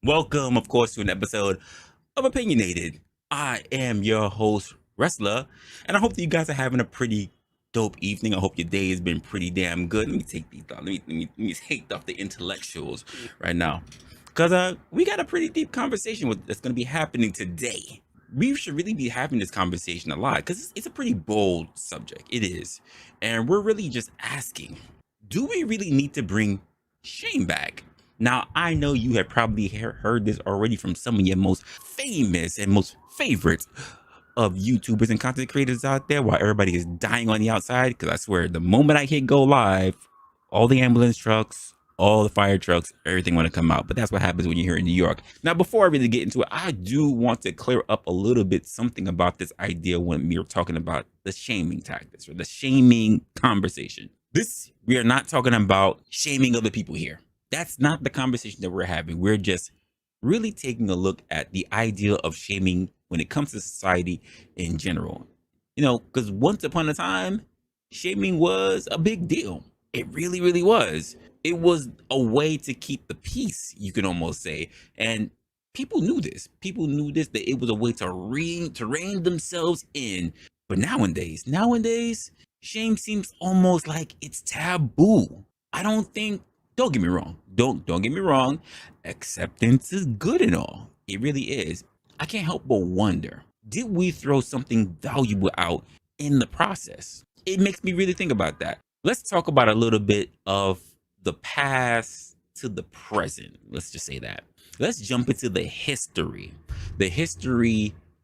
Welcome, of course, to an episode of Opinionated. I am your host, Resla, and I hope that you guys are having a pretty dope evening. I hope your day has been pretty damn good. Let me take these off. Let me take off the intellectuals right now. Because we got a pretty deep conversation that's going to be happening today. We should really be having this conversation a lot because it's a pretty bold subject. It is. And we're really just asking, do we really need to bring shame back? Now, I know you have probably heard this already from some of your most famous and most favorites of YouTubers and content creators out there while everybody is dying on the outside. Because I swear, the moment I hit go live, all the ambulance trucks, all the fire trucks, everything want to come out. But that's what happens when you're here in New York. Now, before I really get into it, I do want to clear up a little bit something about this idea when we are talking about the shaming tactics or the shaming conversation. We are not talking about shaming other people here. That's not the conversation that we're having. We're just really taking a look at the idea of shaming when it comes to society in general. Because once upon a time, shaming was a big deal. It really, really was. It was a way to keep the peace, you can almost say. And people knew this. People knew this, that it was a way to rein themselves in. But nowadays, shame seems almost like it's taboo. Don't get me wrong. Don't get me wrong. Acceptance is good and all. It really is. I can't help but wonder, did we throw something valuable out in the process? It makes me really think about that. Let's talk about a little bit of the past to the present. Let's just say that. Let's jump into the history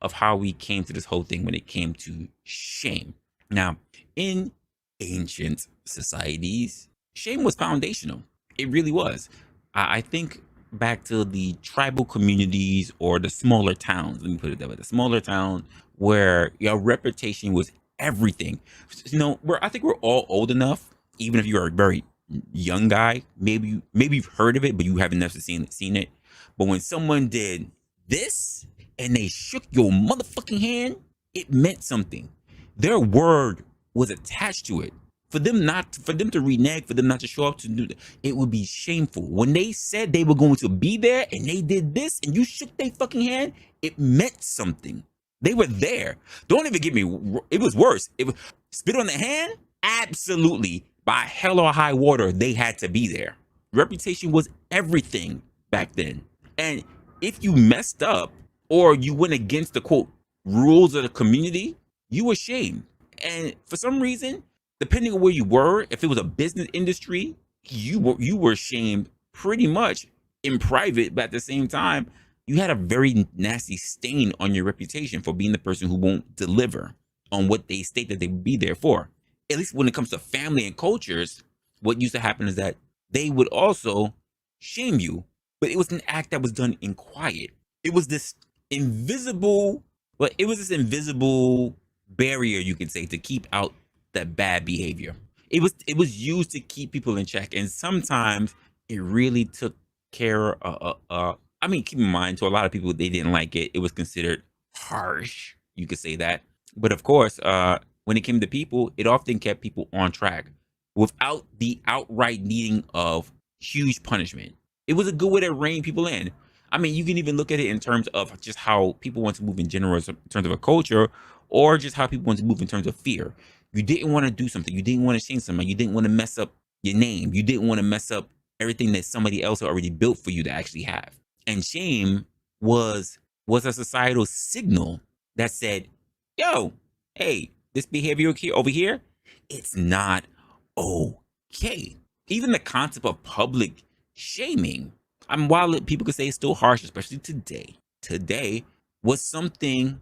of how we came to this whole thing when it came to shame. Now, in ancient societies, shame was foundational. It really was. I think back to the tribal communities or the smaller towns. Let me put it that way. The smaller town where your reputation was everything. I think we're all old enough, even if you're a very young guy, maybe you've heard of it, but you haven't necessarily seen it. But when someone did this and they shook your motherfucking hand, it meant something. Their word was attached to it. For them to renege, for them not to show up to do that, it would be shameful. When they said they were going to be there and they did this and you shook their fucking hand, it meant something. They were there. Don't even get me. It was worse. Spit on the hand? Absolutely. By hell or high water, they had to be there. Reputation was everything back then. And if you messed up or you went against the quote rules of the community, you were shamed. And for some reason, depending on where you were, if it was a business industry, you were shamed pretty much in private, but at the same time, you had a very nasty stain on your reputation for being the person who won't deliver on what they state that they would be there for. At least when it comes to family and cultures, what used to happen is that they would also shame you, but it was an act that was done in quiet. It was this invisible barrier, you could say, to keep out that bad behavior. It was used to keep people in check, and sometimes it really took care. Keep in mind, to a lot of people, they didn't like it. It was considered harsh, you could say that. But of course, when it came to people, it often kept people on track without the outright needing of huge punishment. It was a good way to rein people in. You can even look at it in terms of just how people want to move in general, in terms of a culture, or just how people want to move in terms of fear. You didn't want to do something. You didn't want to shame somebody. You didn't want to mess up your name. You didn't want to mess up everything that somebody else had already built for you to actually have. And shame was a societal signal that said, yo, hey, this behavior over here, it's not okay. Even the concept of public shaming, while people could say it's still harsh, especially today was something,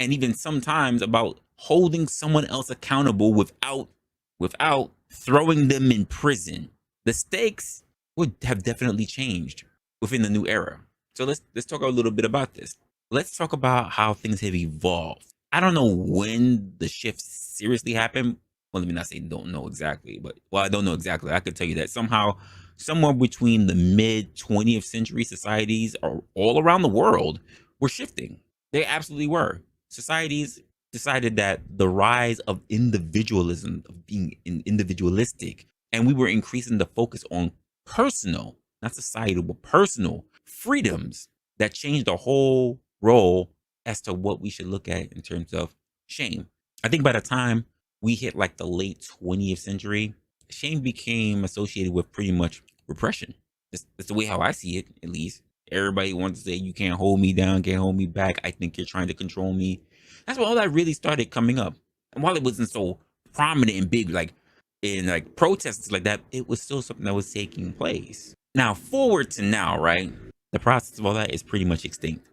and even sometimes about holding someone else accountable without throwing them in prison. The stakes would have definitely changed within the new era. So let's talk a little bit about this. Let's talk about how things have evolved. I don't know when the shift seriously happened. Well, let me not say don't know exactly, but I don't know exactly. I could tell you that somewhere between the mid 20th century, societies all around the world were shifting. They absolutely were. Societies decided that the rise of individualism, of being individualistic, and we were increasing the focus on personal not societal, but personal freedoms that change the whole role as to what we should look at in terms of shame. I think by the time we hit like the late 20th century, shame became associated with pretty much repression. That's the way how I see it, at least. Everybody wants to say, you can't hold me down, can't hold me back. I think you're trying to control me. That's when all that really started coming up. And while it wasn't so prominent and big, like in like protests like that, it was still something that was taking place. Now, forward to now, right? The process of all that is pretty much extinct.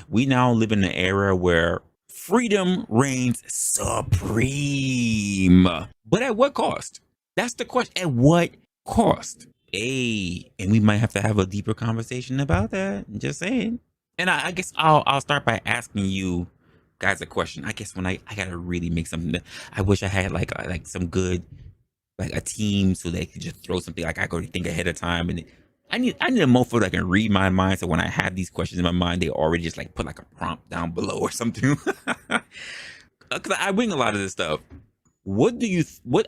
We now live in an era where freedom reigns supreme. But at what cost? That's the question. At what cost? Hey, and we might have to have a deeper conversation about that. Just saying. And I guess I'll start by asking you guys a question. I guess when I gotta really make something that I wish I had like some good like a team so they could just throw something like I could think ahead of time. And I need a mofo that can read my mind, so when I have these questions in my mind, they already just like put like a prompt down below or something. Because I wing a lot of this stuff. What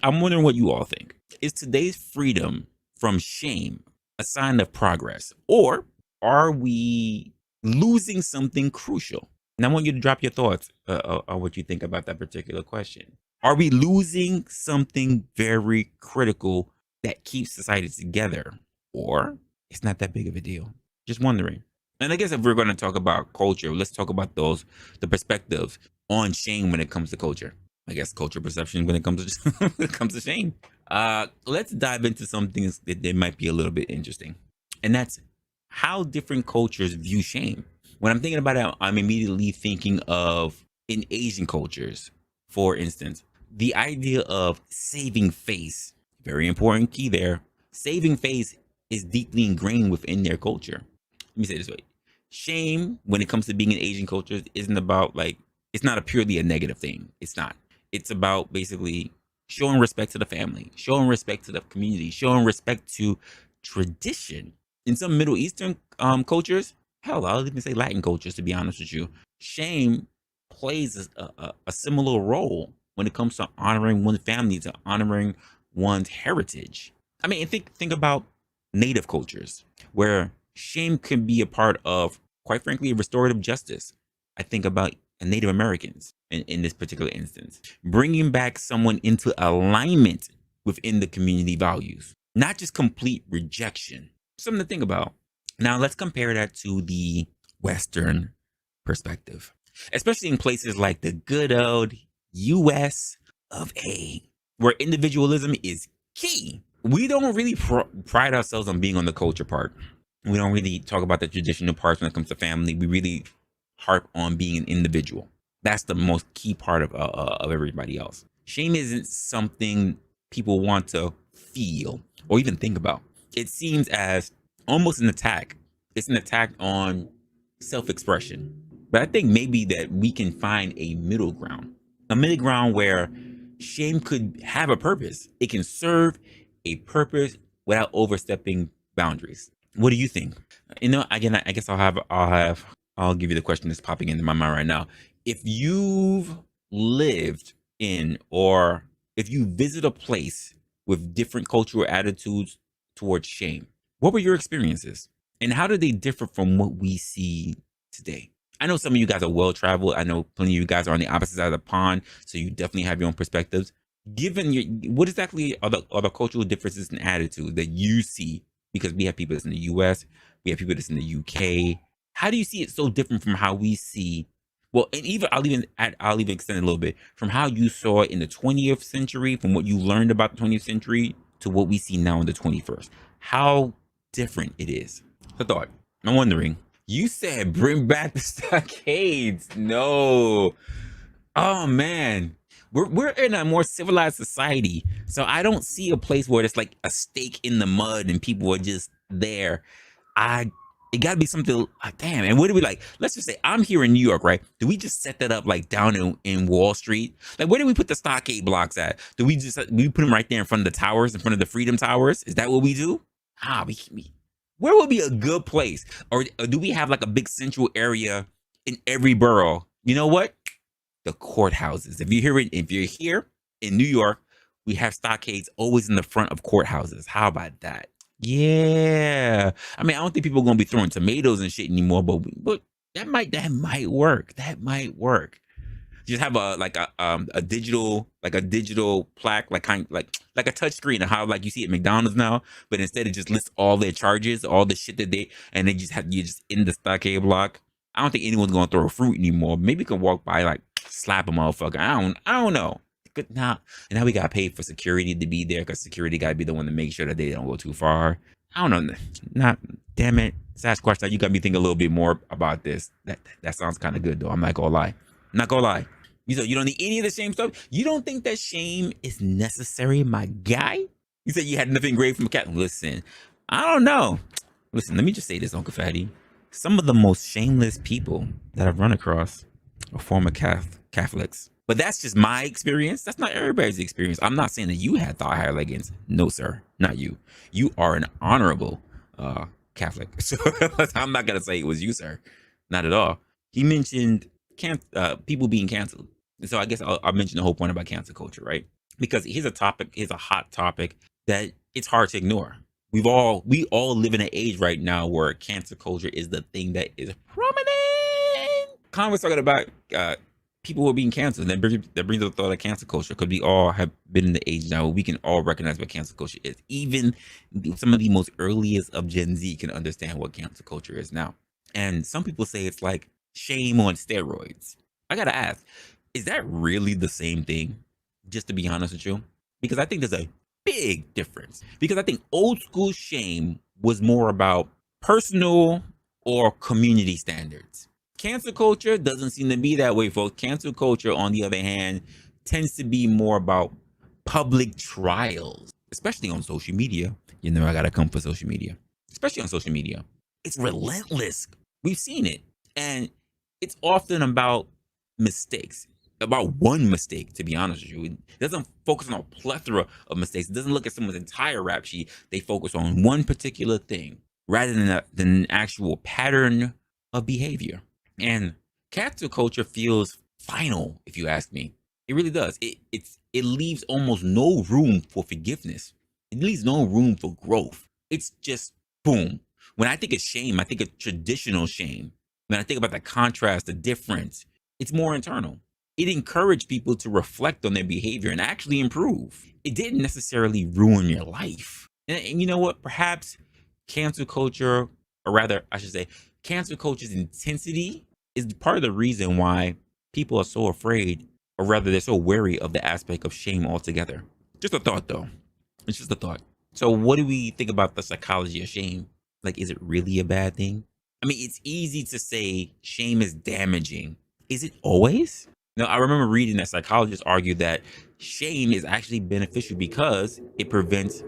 I'm wondering what you all think. Is today's freedom from shame a sign of progress, or are we losing something crucial? And I want you to drop your thoughts on what you think about that particular question. Are we losing something very critical that keeps society together, or it's not that big of a deal? Just wondering. And I guess if we're going to talk about culture, let's talk about the perspectives on shame when it comes to culture. I guess culture perception when it comes to when it comes to shame. Let's dive into some things that might be a little bit interesting, and that's how different cultures view shame. When I'm thinking about it, I'm immediately thinking of in Asian cultures, for instance, the idea of saving face. Very important key there. Saving face is deeply ingrained within their culture. Let me say it this way. Shame, when it comes to being in Asian cultures, isn't about like, it's not a purely a negative thing. It's not. It's about basically showing respect to the family, showing respect to the community, showing respect to tradition. In some Middle Eastern cultures, hell, I'll even say Latin cultures, to be honest with you, shame plays a similar role when it comes to honoring one's family, to honoring one's heritage. I mean, think about Native cultures, where shame can be a part of, quite frankly, restorative justice. I think about Native Americans in this particular instance, bringing back someone into alignment within the community values, not just complete rejection. Something to think about. Now, let's compare that to the Western perspective, especially in places like the good old US of A, where individualism is key. We don't really pride ourselves on being on the culture part. We don't really talk about the traditional parts when it comes to family. We really harp on being an individual. That's the most key part of everybody else. Shame isn't something people want to feel or even think about. It seems as almost an attack. It's an attack on self-expression. But I think maybe that we can find a middle ground where shame could have a purpose. It can serve a purpose without overstepping boundaries. What do you think? You know, again, I guess I'll give you the question that's popping into my mind right now. If you've lived in, or if you visit a place with different cultural attitudes towards shame, what were your experiences? And how did they differ from what we see today? I know some of you guys are well-traveled. I know plenty of you guys are on the opposite side of the pond, so you definitely have your own perspectives. Given what exactly are the cultural differences and attitudes that you see? Because we have people that's in the US, we have people that's in the UK. How do you see it so different from how we see? Well, and even I'll even extend it a little bit from how you saw it in the 20th century, from what you learned about the 20th century to what we see now in the 21st. How different it is. The thought. I'm wondering. You said bring back the stockades. No. Oh man. We're in a more civilized society. So I don't see a place where it's like a stake in the mud and people are just there. It gotta be something like, damn, and what do we like? Let's just say I'm here in New York, right? Do we just set that up like down in Wall Street? Like, where do we put the stockade blocks at? Do we put them right there in front of the towers, in front of the Freedom Towers? Is that what we do? Where would be a good place? Or do we have like a big central area in every borough? You know what? The courthouses. If you're here in New York, we have stockades always in the front of courthouses. How about that? Yeah. I mean, I don't think people are gonna be throwing tomatoes and shit anymore, but that might work. That might work. Just have a digital plaque, like a touch screen of how like you see at McDonald's now, but instead it just lists all their charges, all the shit that and they just have you just in the stockade block. I don't think anyone's gonna throw a fruit anymore. Maybe you can walk by, like slap a motherfucker. I don't know. Good now, and now we gotta pay for security to be there because security gotta be the one to make sure that they don't go too far. I don't know. Not damn it. Sash question. You got me thinking a little bit more about this. That sounds kind of good though. I'm not gonna lie. Not gonna lie. You said you don't need any of the shame stuff. You don't think that shame is necessary, my guy? You said you had nothing great from a cat. Listen, I don't know. Listen, let me just say this, Uncle Fatty. Some of the most shameless people that I've run across are former Catholics. But that's just my experience. That's not everybody's experience. I'm not saying that you had thigh-high leggings. No, sir. Not you. You are an honorable Catholic. So I'm not going to say it was you, sir. Not at all. He mentioned people being canceled. And so I guess I'll mention the whole point about cancel culture, right? Because here's a hot topic that it's hard to ignore. We all live in an age right now where cancel culture is the thing that is prominent. Con was talking about people who are being canceled. That brings up the thought of cancel culture, because we all have been in the age now where we can all recognize what cancel culture is. Even some of the most earliest of Gen Z can understand what cancel culture is now. And some people say it's like shame on steroids. I gotta ask, is that really the same thing? Just to be honest with you, because I think there's a big difference. Because I think old school shame was more about personal or community standards. Cancel culture doesn't seem to be that way, folks. Cancel culture, on the other hand, tends to be more about public trials, especially on social media. You know, I gotta come for social media, especially on social media. It's relentless. We've seen it. And it's often about mistakes, about one mistake, to be honest with you. It doesn't focus on a plethora of mistakes. It doesn't look at someone's entire rap sheet. They focus on one particular thing rather than an actual pattern of behavior. And cancel culture feels final, if you ask me. It really does. It leaves almost no room for forgiveness. It leaves no room for growth. It's just boom. When I think of shame, I think of traditional shame. When I think about the contrast, the difference, it's more internal. It encouraged people to reflect on their behavior and actually improve. It didn't necessarily ruin your life. And you know what? Perhaps cancel culture, or rather, I should say, cancel culture's intensity is part of the reason why people are so afraid, or rather, they're so wary of the aspect of shame altogether. Just a thought, though. It's just a thought. So, what do we think about the psychology of shame? Like, is it really a bad thing? I mean, it's easy to say shame is damaging. Is it always? Now, I remember reading that psychologists argue that shame is actually beneficial because it prevents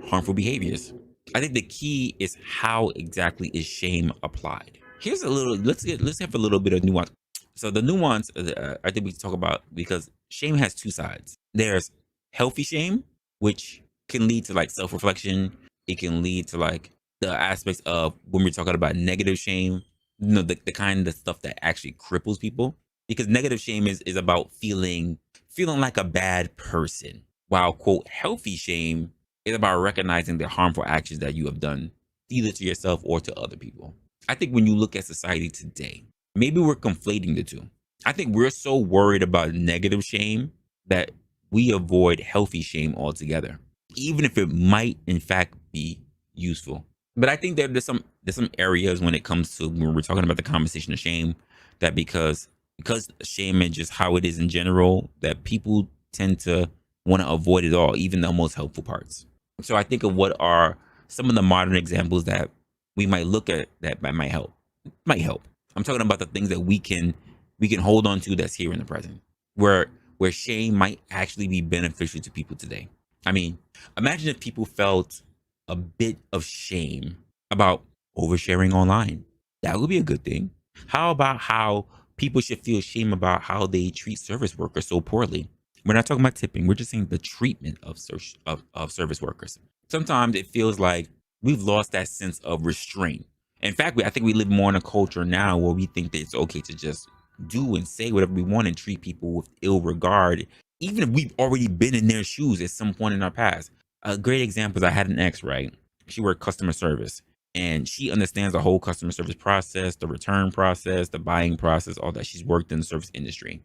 harmful behaviors. I think the key is how exactly is shame applied. Here's a little. Let's have a little bit of nuance. So the nuance, I think we talk about, because shame has two sides. There's healthy shame, which can lead to like self-reflection. It can lead to like the aspects of when we're talking about negative shame, the kind of stuff that actually cripples people. Because negative shame is about feeling like a bad person, while quote healthy shame is about recognizing the harmful actions that you have done, either to yourself or to other people. I think when you look at society today, maybe we're conflating the two. I think we're so worried about negative shame that we avoid healthy shame altogether, even if it might in fact be useful. But I think there's some areas when it comes to when we're talking about the conversation of shame, that because shame is just how it is in general, that people tend to want to avoid it all, even the most helpful parts. So I think of what are some of the modern examples that we might look at that might help. I'm talking about the things that we can hold on to that's here in the present, where shame might actually be beneficial to people today. I mean, imagine if people felt a bit of shame about oversharing online. That would be a good thing. How about how people should feel shame about how they treat service workers so poorly? We're not talking about tipping. We're just saying the treatment of service workers. Sometimes it feels like we've lost that sense of restraint. In fact, I think we live more in a culture now where we think that it's okay to just do and say whatever we want and treat people with ill regard, even if we've already been in their shoes at some point in our past. A great example is I had an ex, right? She worked customer service, and she understands the whole customer service process, the return process, the buying process, all that. She's worked in the service industry,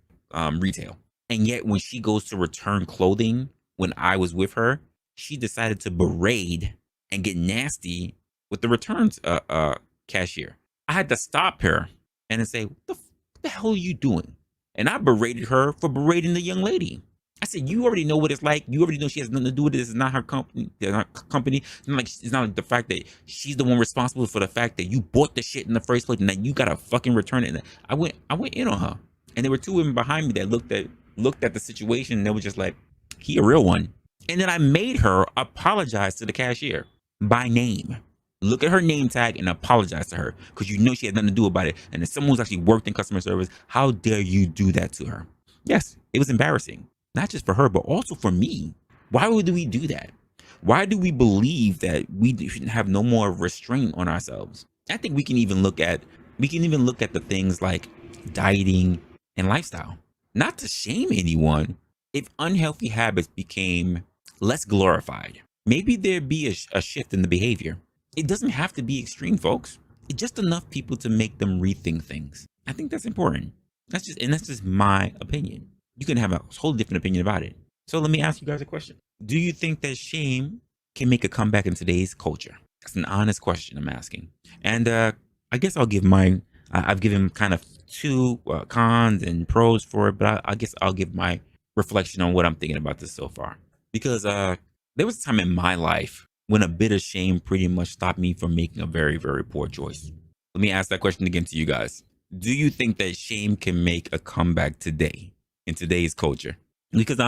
retail. And yet when she goes to return clothing, when I was with her, she decided to berate and get nasty with the returns cashier. I had to stop her and then say, what the hell are you doing? And I berated her for berating the young lady. I said, you already know what it's like. You already know she has nothing to do with it. This is not her company. It's not like the fact that she's the one responsible for the fact that you bought the shit in the first place and that you gotta fucking return it. I went in on her. And there were two women behind me that looked at the situation and they were just like, he a real one. And then I made her apologize to the cashier by name. Look at her name tag and apologize to her, because you know she had nothing to do about it. And if someone who's actually worked in customer service, how dare you do that to her? Yes, it was embarrassing. Not just for her, but also for me. Why would we do that? Why do we believe that we should have no more restraint on ourselves? I think we can even look at the things like dieting and lifestyle. Not to shame anyone, if unhealthy habits became less glorified, maybe there'd be a shift in the behavior. It doesn't have to be extreme, folks. It's just enough people to make them rethink things. I think that's important. That's just my opinion. You can have a whole different opinion about it. So let me ask you guys a question. Do you think that shame can make a comeback in today's culture? That's an honest question I'm asking. And I guess I'll give I've given kind of two cons and pros for it, but I guess I'll give my reflection on what I'm thinking about this so far. Because there was a time in my life when a bit of shame pretty much stopped me from making a very, very poor choice. Let me ask that question again to you guys. Do you think that shame can make a comeback today in today's culture? Because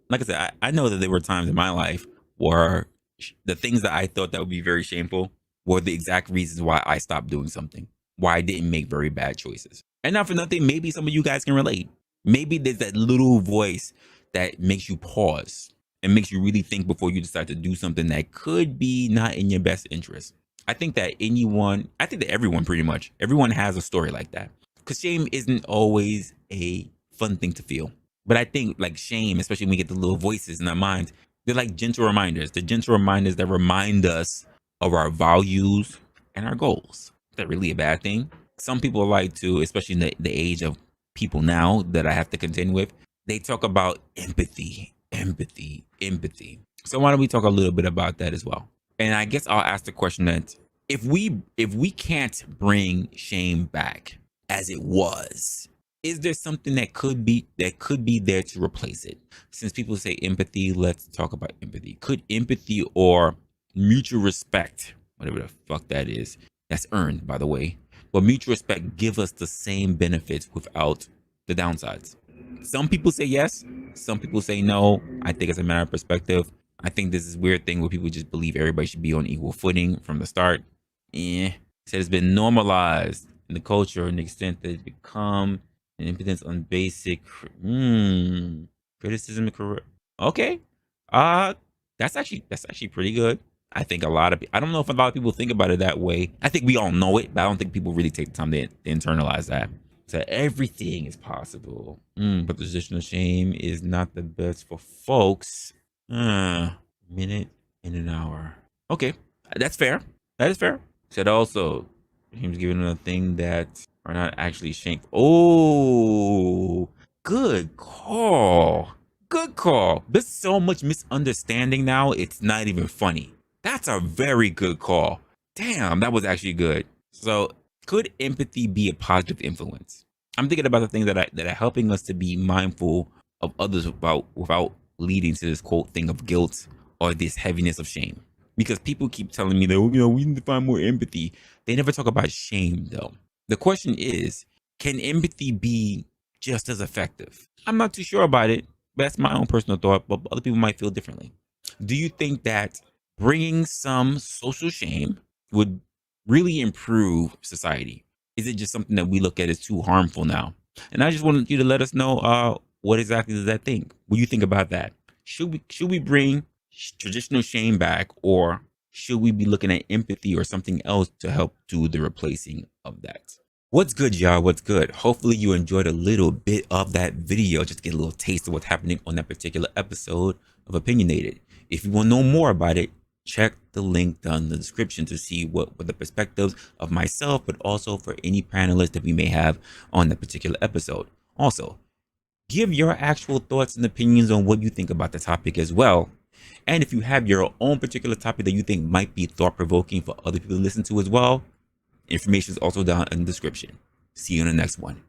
like I said, I know that there were times in my life where the things that I thought that would be very shameful were the exact reasons why I stopped doing something, why I didn't make very bad choices. And not for nothing, maybe some of you guys can relate. Maybe there's that little voice that makes you pause and makes you really think before you decide to do something that could be not in your best interest. I think that everyone pretty much, everyone has a story like that. Because shame isn't always a fun thing to feel. But I think like shame, especially when we get the little voices in our minds, they're like gentle reminders. They're gentle reminders that remind us of our values and our goals. Is that really a bad thing? Some people like to, especially in the age of people now that I have to contend with, they talk about empathy. So why don't we talk a little bit about that as well? And I guess I'll ask the question that if we can't bring shame back as it was, is there something that could be there to replace it? Since people say empathy, let's talk about empathy. Could empathy or mutual respect, whatever the fuck that is, that's earned, by the way, but mutual respect give us the same benefits without the downsides? Some people say yes, some people say no. I think it's a matter of perspective. I think this is a weird thing where people just believe everybody should be on equal footing from the start. Said it's been normalized in the culture and the extent that it's become an impotence on basic criticism. Okay, that's actually pretty good. I think I don't know if a lot of people think about it that way. I think we all know it, but I don't think people really take the time to internalize that. So everything is possible. But the traditional shame is not the best for folks. Minute in an hour. Okay, that's fair. That is fair. Said also, shame's given a thing that are not actually shameful. Oh, good call. Good call. There's so much misunderstanding now, it's not even funny. That's a very good call. Damn, that was actually good. So, could empathy be a positive influence? I'm thinking about the things that are helping us to be mindful of others without leading to this quote thing of guilt or this heaviness of shame. Because people keep telling me that, we need to find more empathy. They never talk about shame though. The question is, can empathy be just as effective? I'm not too sure about it, but that's my own personal thought, but other people might feel differently. Do you think that bringing some social shame would really improve society? Is it just something that we look at as too harmful now? And I just wanted you to let us know what exactly does that think? What do you think about that? Should we bring traditional shame back, or should we be looking at empathy or something else to help do the replacing of that? What's good, y'all? What's good? Hopefully you enjoyed a little bit of that video, just to get a little taste of what's happening on that particular episode of Opinionated. If you want to know more about it, check the link down in the description to see what the perspectives of myself, but also for any panelists that we may have on the particular episode. Also, give your actual thoughts and opinions on what you think about the topic as well. And if you have your own particular topic that you think might be thought-provoking for other people to listen to as well, information is also down in the description. See you in the next one.